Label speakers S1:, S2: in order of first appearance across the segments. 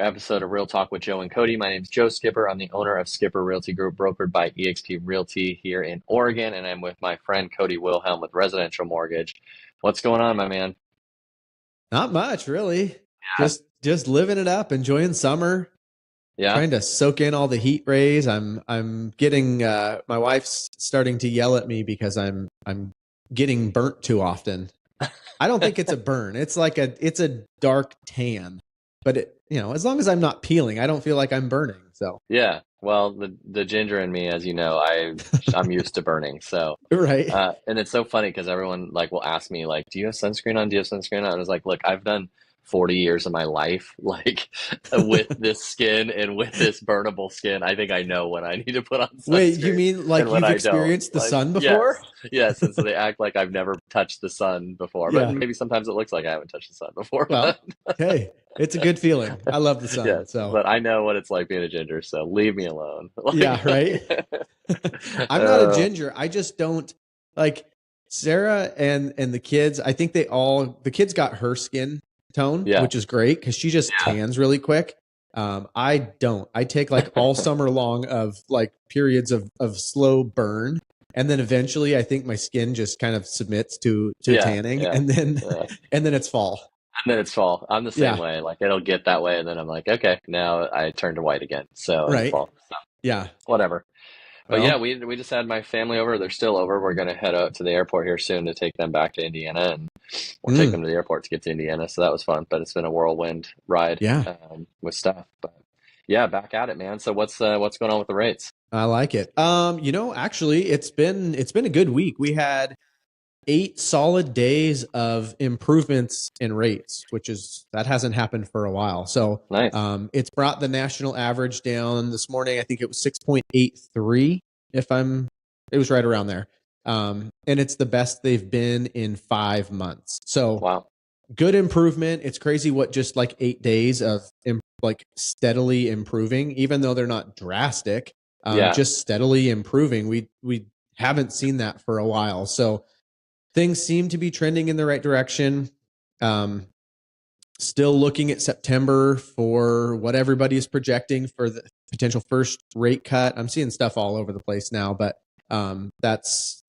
S1: Episode of Real Talk with Joe and Cody. My name is Joe Skipper. I'm the owner of Skipper Realty Group, brokered by eXp Realty here in Oregon, and I'm with my friend Cody Wilhelm with Residential Mortgage. What's going on, my man?
S2: Not much, really.
S1: Yeah.
S2: Just living it up, enjoying summer,
S1: Yeah.
S2: trying to soak in all the heat rays. I'm getting my wife's starting to yell at me because I'm getting burnt too often. I don't think it's a burn. It's a dark tan. But as long as I'm not peeling, I don't feel like I'm burning. So
S1: Yeah. Well, the ginger in me, as you know, I'm used to burning. So,
S2: right.
S1: and it's so funny because everyone like will ask me like, "Do you have sunscreen on? Do you have sunscreen on?" And I was like, "Look, I've done 40 years of my life like with this skin and with this burnable skin. I think I know when I need to put on
S2: Wait, you
S1: sunscreen
S2: mean
S1: and
S2: like
S1: when
S2: you've
S1: I don't.
S2: experienced the
S1: Like,
S2: sun before?
S1: yes, yes. And so they act like I've never touched the sun before, but
S2: Yeah.
S1: maybe sometimes it looks like I haven't touched the sun before. But
S2: Well, hey, it's a good feeling. I love the sun.
S1: yes,
S2: So
S1: but I know what it's like being a ginger, so leave me alone.
S2: yeah,
S1: Like,
S2: right. I'm not a ginger. I just don't like Sarah and the kids. I think the kids got her skin tone,
S1: yeah,
S2: which is great because she just
S1: yeah,
S2: tans really quick. I don't. I take like all summer long of like periods of slow burn. And then eventually I think my skin just kind of submits to
S1: yeah,
S2: tanning
S1: yeah,
S2: and then
S1: yeah.
S2: and then it's fall.
S1: And then it's fall. I'm the same
S2: Yeah.
S1: way. Like it'll get that way, and then I'm like, okay, now I turn to white again. So in the
S2: Right.
S1: fall, so
S2: Yeah.
S1: whatever. But yeah,
S2: Well,
S1: we just had my family over. They're still over. We're gonna head out to the airport here soon to take them back to Indiana, and we'll take
S2: mm,
S1: them to the airport to get to Indiana. So that was fun. But it's been a whirlwind ride
S2: yeah.
S1: with stuff. But yeah, back at it, man. So what's going on with the rates?
S2: I like it. Actually, it's been a good week. We had 8 solid days of improvements in rates, that hasn't happened for a while. So,
S1: Nice.
S2: it's brought the national average down this morning. I think it was 6.83. It was right around there. And it's the best they've been in 5 months. So
S1: Wow.
S2: good improvement. It's crazy what just like 8 days of like steadily improving, even though they're not drastic,
S1: Yeah.
S2: just steadily improving. We haven't seen that for a while. So things seem to be trending in the right direction. Um, Still looking at September for what everybody is projecting for the potential first rate cut. I'm seeing stuff all over the place now, but that's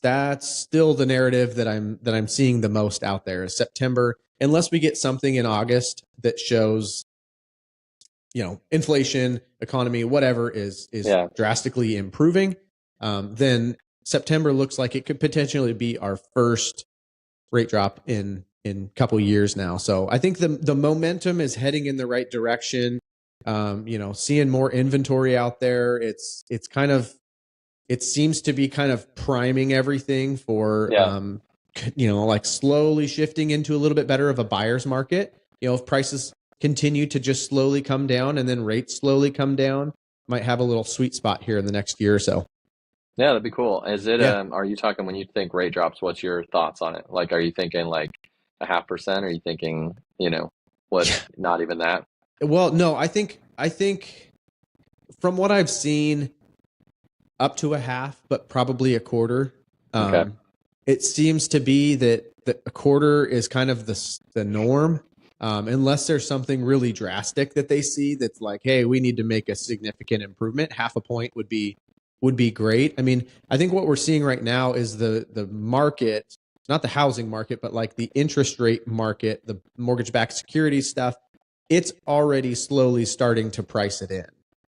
S2: still the narrative that I'm seeing the most out there is September, unless we get something in August that shows inflation, economy, whatever is
S1: Yeah.
S2: drastically improving. Then September looks like it could potentially be our first rate drop in a couple years now. So I think the momentum is heading in the right direction. Seeing more inventory out there. It seems to be kind of priming everything for
S1: Yeah.
S2: like slowly shifting into a little bit better of a buyer's market. If prices continue to just slowly come down and then rates slowly come down, might have a little sweet spot here in the next year or so.
S1: Yeah, that'd be cool. Is it,
S2: Yeah.
S1: are you talking when you think rate drops, what's your thoughts on it? Like, are you thinking like a 0.5%? Are you thinking, what, not even that?
S2: Well, no, I think from what I've seen, up to a half, but probably a quarter.
S1: Okay.
S2: It seems to be that a quarter is kind of the norm, unless there's something really drastic that they see that's like, hey, we need to make a significant improvement. Half a point would be great. I mean, I think what we're seeing right now is the market, not the housing market, but like the interest rate market, the mortgage-backed securities stuff. It's already slowly starting to price it in.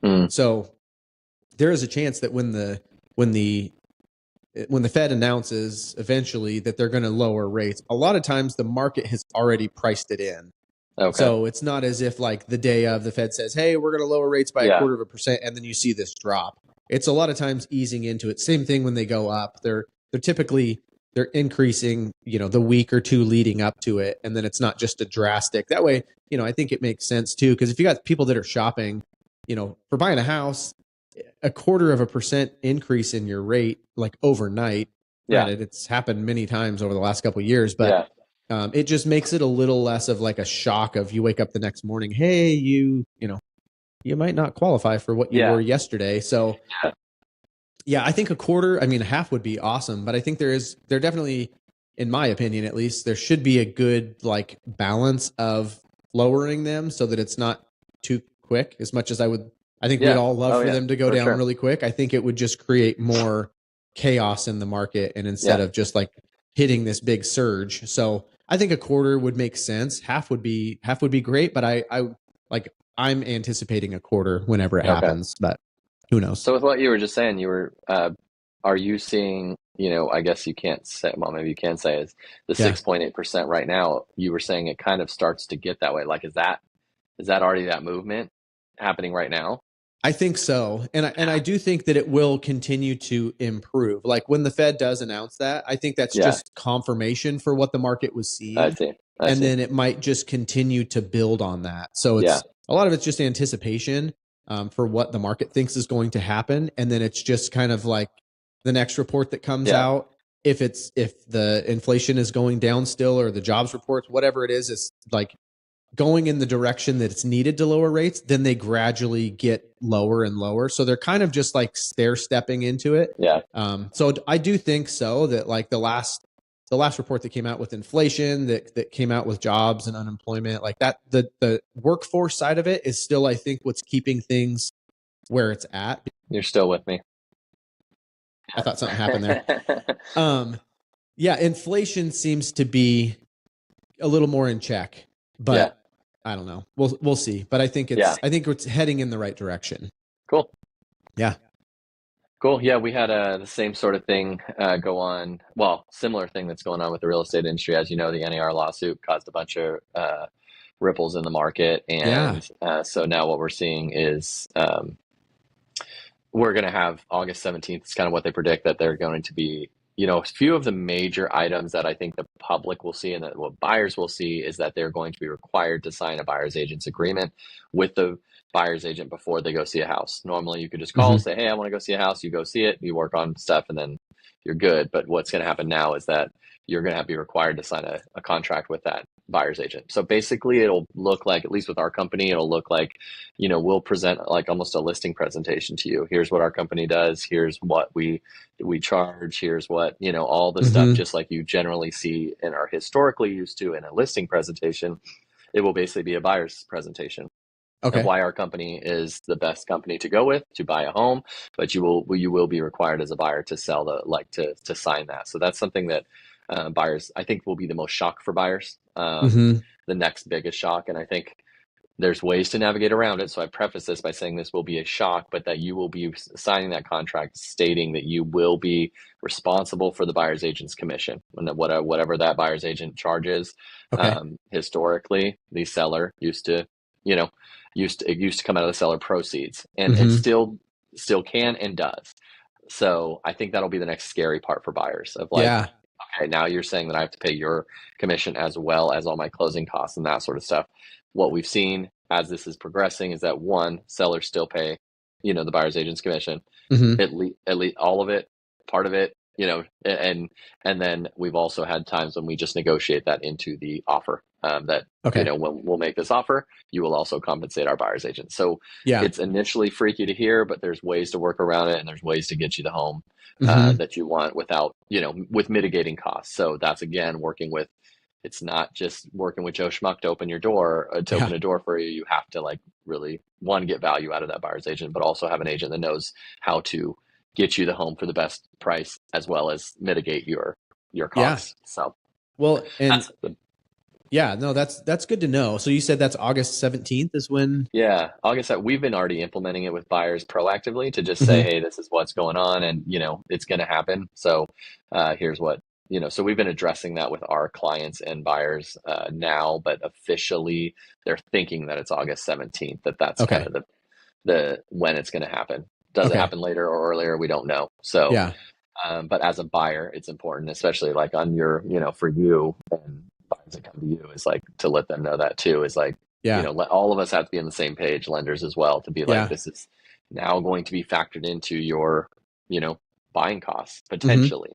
S1: Mm.
S2: So there is a chance that when the Fed announces eventually that they're going to lower rates, a lot of times the market has already priced it in.
S1: Okay.
S2: So it's not as if like the day of the Fed says, hey, we're going to lower rates by a
S1: Yeah.
S2: 0.25%, and then you see this drop. It's a lot of times easing into it. Same thing when they go up. They're increasing, the week or two leading up to it, and then it's not just a drastic. That way, I think it makes sense too, because if you got people that are shopping, for buying a house, a 0.25% increase in your rate like overnight.
S1: Yeah.
S2: Granted, it's happened many times over the last couple of years, but
S1: Yeah.
S2: it just makes it a little less of like a shock of you wake up the next morning, hey, you might not qualify for what you
S1: Yeah.
S2: were yesterday. So
S1: Yeah.
S2: yeah, I think a quarter, I mean, a half would be awesome, but I think there definitely, in my opinion, at least, there should be a good like balance of lowering them so that it's not quick. As much as I think we'd
S1: Yeah.
S2: all love
S1: Oh
S2: for
S1: yeah,
S2: them to go
S1: for
S2: down
S1: sure.
S2: really quick. I think it would just create more chaos in the market, and instead
S1: Yeah.
S2: of just like hitting this big surge. So I think a quarter would make sense. Half would be great, but like I'm anticipating a quarter whenever it
S1: Okay.
S2: happens, but who knows?
S1: So with what you were just saying, are you seeing, I guess you can't say, well, maybe you can say is the
S2: Yeah.
S1: 6.8% right now, you were saying it kind of starts to get that way. Like, is that already that movement happening right now?
S2: I think so. And I do think that it will continue to improve. Like when the Fed does announce that, I think that's
S1: Yeah,
S2: just confirmation for what the market was
S1: I
S2: seeing.
S1: see. I
S2: And
S1: see.
S2: then it might just continue to build on that. So
S1: Yeah,
S2: it's a lot of it's just anticipation for what the market thinks is going to happen. And then it's just kind of like the next report that comes
S1: yeah,
S2: out. If the inflation is going down still, or the jobs reports, whatever it is like going in the direction that it's needed to lower rates, then they gradually get lower and lower. So they're kind of just like stair stepping into it.
S1: yeah,
S2: So I do think so that like the last report that came out with inflation, that came out with jobs and unemployment, like that, the workforce side of it is still, I think, what's keeping things where it's at.
S1: you're still with me.
S2: I thought something happened there.
S1: Yeah.
S2: Um, yeah, inflation seems to be a little more in check,
S1: Yeah,
S2: but I don't know. We'll see. But
S1: yeah,
S2: I think it's heading in the right direction.
S1: cool.
S2: Yeah.
S1: Cool. Yeah, we had the same sort of thing go on. Well, similar thing that's going on with the real estate industry. As you know, the NAR lawsuit caused a bunch of ripples in the market,
S2: Yeah.
S1: and so now what we're seeing is we're going to have August 17th. It's kind of what they predict that they're going to be. A few of the major items that I think the public will see and that what buyers will see is that they're going to be required to sign a buyer's agent's agreement with the buyer's agent before they go see a house. Normally, you could just call,
S2: Hmm.
S1: say, "Hey, I want to go see a house." You go see it, you work on stuff, and then you're good. But what's going to happen now is that you're going to be required to sign a contract with that buyer's agent. So basically, it'll look like, at least with our company, it'll look like, we'll present like almost a listing presentation to you. Here's what our company does. Here's what we charge. Here's what, all the stuff,
S2: Hmm.
S1: just like you generally see and are historically used to in a listing presentation. It will basically be a buyer's presentation of
S2: Okay.
S1: why our company is the best company to go with to buy a home, but you will be required as a buyer to sell to sign that. So that's something that buyers, I think, will be the most shock for buyers.
S2: Hmm.
S1: The next biggest shock, and I think there's ways to navigate around it. So I preface this by saying this will be a shock, but that you will be signing that contract stating that you will be responsible for the buyer's agent's commission, whatever that buyer's agent charges.
S2: Okay.
S1: Historically, the seller you know, it used to come out of the seller proceeds, and it
S2: Hmm.
S1: still can and does. So I think that'll be the next scary part for buyers of like,
S2: Yeah.
S1: okay, now you're saying that I have to pay your commission as well as all my closing costs and that sort of stuff. What we've seen as this is progressing is that one, sellers still pay, the buyer's agent's commission,
S2: Hmm.
S1: at least all of it, part of it, and then we've also had times when we just negotiate that into the offer. That
S2: Okay.
S1: when we'll make this offer, you will also compensate our buyer's agent. So
S2: Yeah.
S1: it's initially freaky to hear, but there's ways to work around it, and there's ways to get you the home
S2: Hmm.
S1: that you want without, with mitigating costs. So that's again working with. It's not just working with Joe Schmuck to open your door, to
S2: Yeah.
S1: open a door for you. You have to like really one get value out of that buyer's agent, but also have an agent that knows how to get you the home for the best price as well as mitigate your
S2: Yeah.
S1: costs. So
S2: Well, and
S1: that's the
S2: yeah, no, that's good to know. So you said that's August 17th is when.
S1: Yeah, like I said, we've been already implementing it with buyers proactively to just say,
S2: Hmm.
S1: hey, this is what's going on, and it's going to happen. So here's what So we've been addressing that with our clients and buyers now, but officially they're thinking that it's August 17th. That's kind
S2: Okay.
S1: of the when it's going to happen. Does it
S2: Okay.
S1: happen later or earlier? We don't know. So
S2: Yeah.
S1: but as a buyer, it's important, especially like on your, for you and buyers that come to you, is like to let them know that too. Is like,
S2: Yeah.
S1: let all of us have to be on the same page, lenders as well, to be like,
S2: Yeah.
S1: this is now going to be factored into your, you know, buying costs
S2: Hmm.
S1: potentially.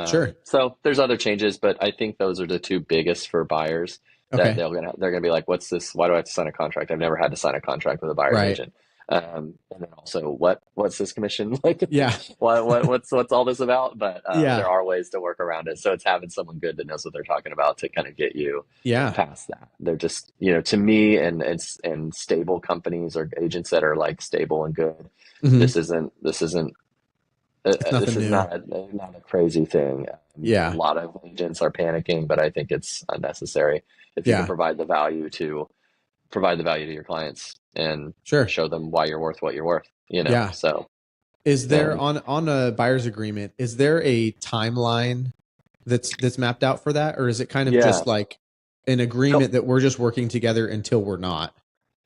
S2: Sure.
S1: So there's other changes, but I think those are the two biggest for buyers that
S2: Okay.
S1: they're gonna be like, what's this? Why do I have to sign a contract? I've never had to sign a contract with a buyer's
S2: Right.
S1: agent. And then also, what's this commission like?
S2: Yeah.
S1: What's all this about? But
S2: Yeah.
S1: there are ways to work around it. So it's having someone good that knows what they're talking about to kind of get you
S2: Yeah.
S1: past that. They're just, to me, and stable companies or agents that are like stable and good.
S2: Hmm.
S1: This isn't
S2: It's
S1: this
S2: nothing
S1: is
S2: new.
S1: not a crazy thing. A
S2: Yeah.
S1: lot of agents are panicking, but I think it's unnecessary if you can
S2: Yeah.
S1: provide the value to your clients and
S2: Sure.
S1: show them why you're worth what you're worth.
S2: Yeah.
S1: So
S2: Is there
S1: um,
S2: on a buyer's agreement, is there a timeline that's mapped out for that? Or is it kind of
S1: yeah,
S2: just like an agreement that we're just working together until we're not?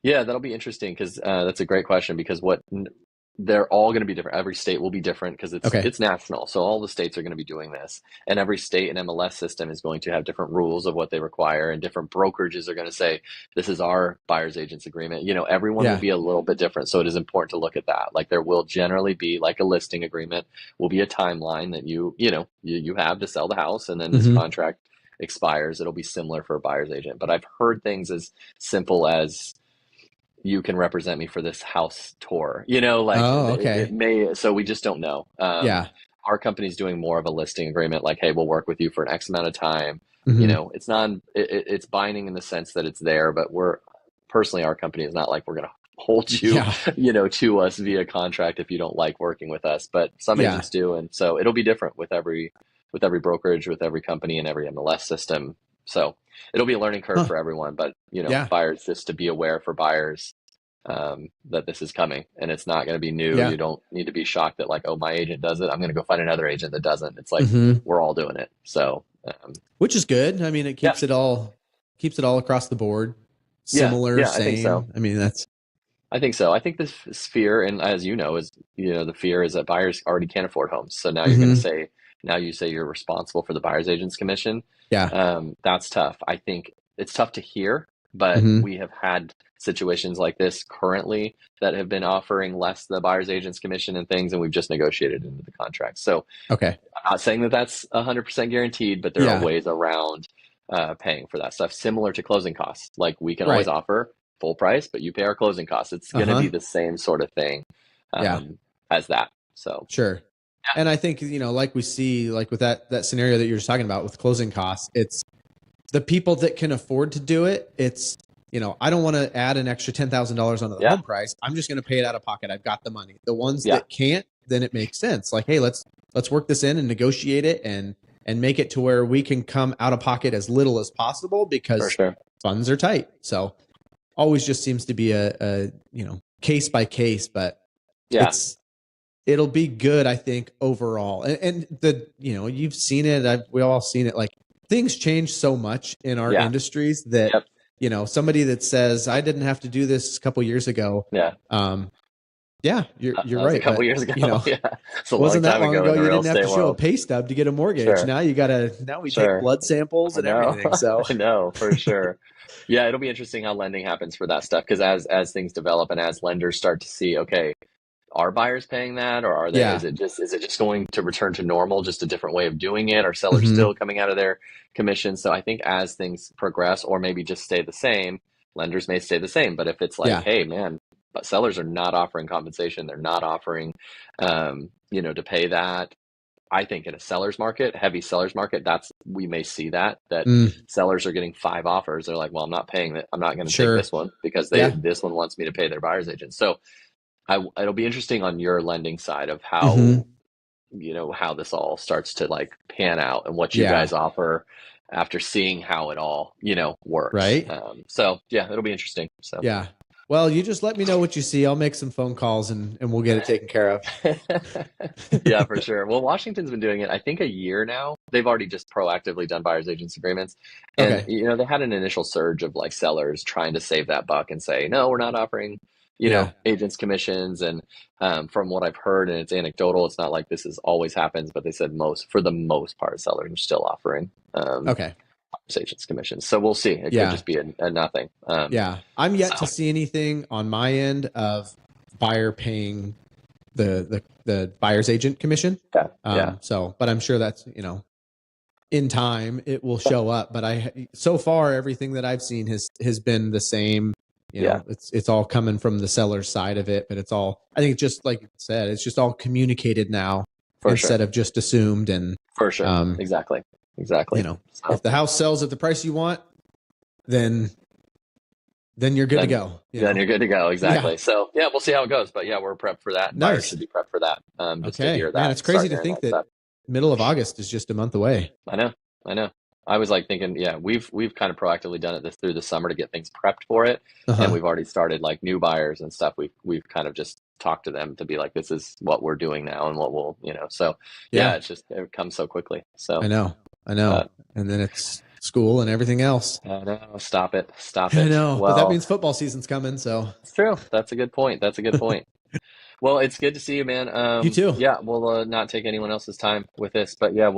S1: Yeah, that'll be interesting because that's a great question because they're all going to be different. Every state will be different because it's
S2: Okay.
S1: it's national. So all the states are going to be doing this, and every state and MLS system is going to have different rules of what they require, and different brokerages are going to say this is our buyer's agents agreement. Everyone will
S2: Yeah.
S1: be a little bit different, so it is important to look at that. Like there will generally be like a listing agreement, will be a timeline that you have to sell the house, and then this
S2: Hmm.
S1: contract expires. It'll be similar for a buyer's agent, but I've heard things as simple as you can represent me for this house tour. Like
S2: Oh,
S1: it
S2: okay.
S1: may, so we just don't know.
S2: Yeah.
S1: Our company's doing more of a listing agreement, like, hey, we'll work with you for an X amount of time.
S2: Hmm.
S1: It's not, it's binding in the sense that it's there, but personally, our company is not like we're going to hold you,
S2: Yeah.
S1: to us via contract if you don't like working with us. But some
S2: Yeah.
S1: agents do. And so it'll be different with every brokerage, with every company and every MLS system. So it'll be a learning curve
S2: Huh.
S1: for everyone, but
S2: Yeah.
S1: buyers, just to be aware for buyers, that this is coming and it's not going to be new.
S2: Yeah.
S1: You don't need to be shocked that like, oh, my agent does it, I'm going to go find another agent that doesn't. It's like
S2: Hmm.
S1: we're all doing it. So
S2: Which is good. I mean, it
S1: yeah,
S2: keeps it all across the board.
S1: yeah,
S2: Similar,
S1: yeah. I think so.
S2: same. I mean, that's
S1: I think so. I think this fear, and as you know, is the fear is that buyers already can't afford homes. So now you're going to
S2: hmm
S1: say, now you say you're responsible for the buyer's agent's commission.
S2: yeah.
S1: That's tough. I think it's tough to hear, but
S2: Hmm.
S1: we have had situations like this currently that have been offering less the buyer's agent's commission and things, and we've just negotiated into the contract. So
S2: Okay.
S1: I'm not saying that that's 100% guaranteed, but there are
S2: Yeah.
S1: ways around paying for that stuff, similar to closing costs. Like we can always
S2: Right.
S1: offer full price, but you pay our closing costs. It's going to be
S2: Uh-huh.
S1: the same sort of thing
S2: Yeah.
S1: as that. So
S2: Sure. And I think, like we see, like with that scenario that you're just talking about with closing costs, it's the people that can afford to do it. It's, I don't want to add an extra $10,000 onto the
S1: yeah,
S2: home price. I'm just going to pay it out of pocket. I've got the money. The ones
S1: yeah,
S2: that can't, then it makes sense. Like, hey, let's work this in and negotiate it and make it to where we can come out of pocket as little as possible
S1: for
S2: because
S1: sure.
S2: funds are tight. So always just seems to be a case by case, but
S1: Yeah,
S2: it'll be good, I think, overall. And you've seen it. We all seen it. Like things change so much in our
S1: yeah,
S2: industries that,
S1: yep,
S2: somebody that says, I didn't have to do this a couple years ago.
S1: yeah.
S2: Um, yeah, you're
S1: That was a
S2: right.
S1: couple
S2: But,
S1: years ago. Yeah, it's a long
S2: wasn't that
S1: time
S2: long
S1: ago
S2: ago.
S1: in the
S2: You
S1: real
S2: didn't have
S1: estate
S2: to show a
S1: world.
S2: pay stub to get a mortgage.
S1: Sure,
S2: Now we take
S1: sure.
S2: blood samples
S1: I
S2: and
S1: know.
S2: everything. So
S1: I know for sure. Yeah, it'll be interesting how lending happens for that stuff because as things develop and as lenders start to see, okay, are buyers paying that, or are they?
S2: yeah.
S1: Is it just going to return to normal, just a different way of doing it? Are sellers
S2: Hmm.
S1: still coming out of their commission? So I think as things progress, or maybe just stay the same, lenders may stay the same. But if it's like,
S2: Yeah.
S1: hey, man, but sellers are not offering compensation, they're not offering, to pay that. I think in a seller's market, heavy seller's market, we may see that
S2: Mm,
S1: sellers are getting five offers. They're like, well, I'm not paying that. I'm not going to take
S2: sure.
S1: this one because
S2: Yeah.
S1: this one wants me to pay their buyer's agent. So it'll be interesting on your lending side of how
S2: Hmm.
S1: how this all starts to like pan out and what you
S2: Yeah.
S1: guys offer after seeing how it all works.
S2: Right.
S1: So yeah, it'll be interesting. So
S2: Yeah. Well, you just let me know what you see. I'll make some phone calls and we'll get it taken care of.
S1: yeah, for sure. Well, Washington's been doing it, I think, a year now. They've already just proactively done buyers agents agreements. And,
S2: Okay.
S1: they had an initial surge of like sellers trying to save that buck and say, no, we're not offering,
S2: Yeah.
S1: agents commissions. And from what I've heard, and it's anecdotal, it's not like this is always happens, but they said for the most part, sellers are still offering
S2: Okay.
S1: buyers agents commissions. So we'll see. It could
S2: Yeah.
S1: just be a nothing.
S2: Yeah. I'm yet to
S1: So
S2: see anything on my end of buyer paying the buyer's agent commission.
S1: yeah, yeah,
S2: But I'm sure that's, in time it will show up. But so far everything that I've seen has been the same. You
S1: Yeah,
S2: know, it's all coming from the seller's side of it, but it's all, I think, just like you said, it's just all communicated now
S1: for sure.
S2: instead of just assumed. And
S1: For sure. Exactly.
S2: you
S1: Exactly.
S2: know,
S1: So
S2: if the house sells at the price you want, then you're good to
S1: then
S2: go. You
S1: then
S2: know,
S1: you're good to go.
S2: yeah,
S1: Exactly. So yeah, we'll see how it goes. But yeah, we're prepped for that, and buyers
S2: nice.
S1: should be prepped for that. Just to
S2: Okay,
S1: hear
S2: man,
S1: that
S2: it's
S1: and
S2: crazy
S1: start
S2: to
S1: hearing
S2: think
S1: that
S2: that
S1: stuff.
S2: middle of August is just a month away.
S1: I know. I know. I was like thinking, yeah, we've kind of proactively done it this through the summer to get things prepped for it,
S2: Uh
S1: and
S2: huh.
S1: we've already started like new buyers and stuff. We've kind of just talked to them to be like, this is what we're doing now and what we'll, So yeah,
S2: Yeah,
S1: it's just it comes so quickly.
S2: I
S1: So
S2: know. I
S1: uh,
S2: know. And then it's school and everything else.
S1: I know, stop it, stop
S2: I
S1: it.
S2: know, but that
S1: Well,
S2: means football season's coming. So
S1: it's true. That's a good point. That's a good point. Well, it's good to see you, man.
S2: you too.
S1: Yeah, we'll not take anyone else's time with this, but yeah, we'll